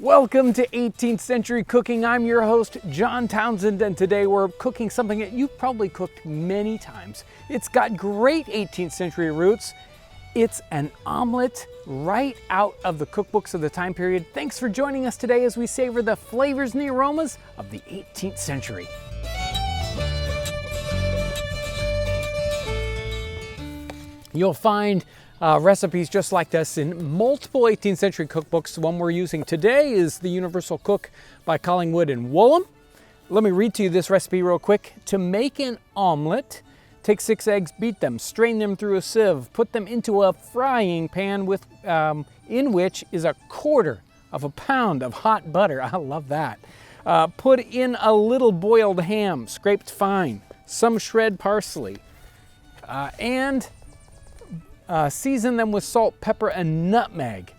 Welcome to 18th Century Cooking. I'm your host, John Townsend, and today we're cooking something that you've probably cooked many times. It's got great 18th century roots. It's an omelet right out of the cookbooks of the time period. Thanks for joining us today as we savor the flavors and the aromas of the 18th century. You'll find recipes just like this in multiple 18th century cookbooks. The one we're using today is The Universal Cook by Collingwood and Woolham. Let me read to you this recipe real quick. To make an omelet, take 6 eggs, beat them, strain them through a sieve, put them into a frying pan with in which is 1/4 of a pound of hot butter. I love that. Put in a little boiled ham, scraped fine, some shred parsley, and season them with salt, pepper, and nutmeg.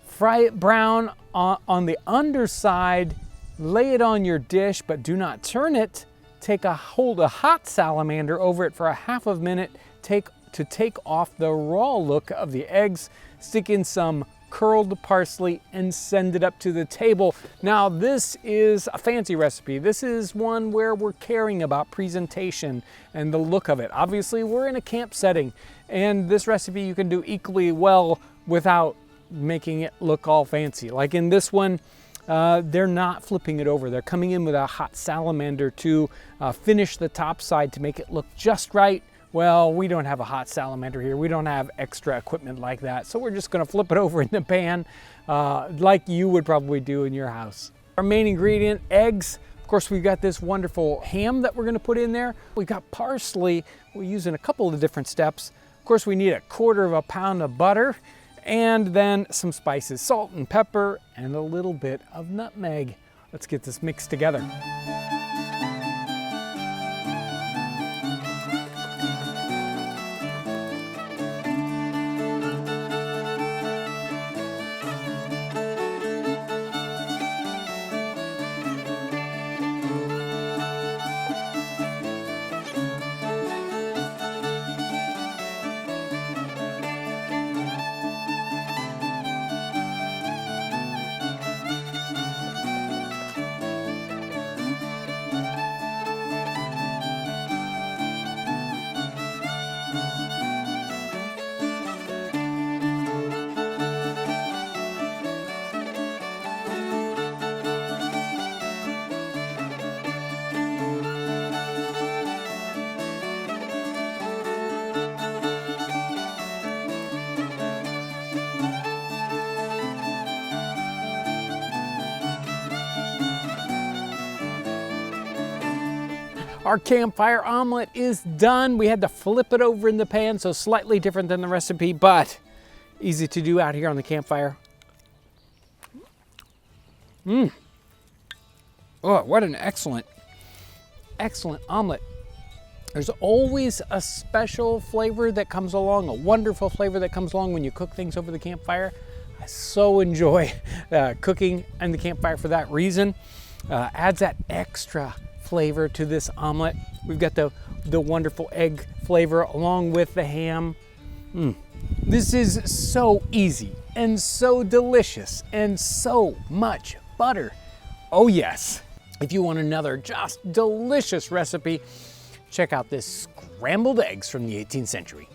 Fry it brown on the underside. Lay it on your dish, but do not turn it. Hold a hot salamander over it for a half a minute to take off the raw look of the eggs. Stick in some curled parsley and send it up to the table. Now, this is a fancy recipe. This is one where we're caring about presentation and the look of it. Obviously, we're in a camp setting, and this recipe you can do equally well without making it look all fancy. Like in this one, they're not flipping it over. They're coming in with a hot salamander to finish the top side to make it look just right. Well, we don't have a hot salamander here. We don't have extra equipment like that. So we're just gonna flip it over in the pan like you would probably do in your house. Our main ingredient, eggs. Of course, we've got this wonderful ham that we're gonna put in there. We've got parsley. We'll use in a couple of different steps. Of course, we need 1/4 of a pound of butter and then some spices, salt and pepper, and a little bit of nutmeg. Let's get this mixed together. Our campfire omelet is done. We had to flip it over in the pan, so slightly different than the recipe, but easy to do out here on the campfire. Oh, what an excellent omelet. There's always a special flavor that comes along, a wonderful flavor that comes along when you cook things over the campfire. I so enjoy cooking in the campfire for that reason. Adds that extra flavor to this omelet. We've got the wonderful egg flavor along with the ham. This is so easy and so delicious and so much butter. Oh yes, if you want another just delicious recipe, check out this scrambled eggs from the 18th century.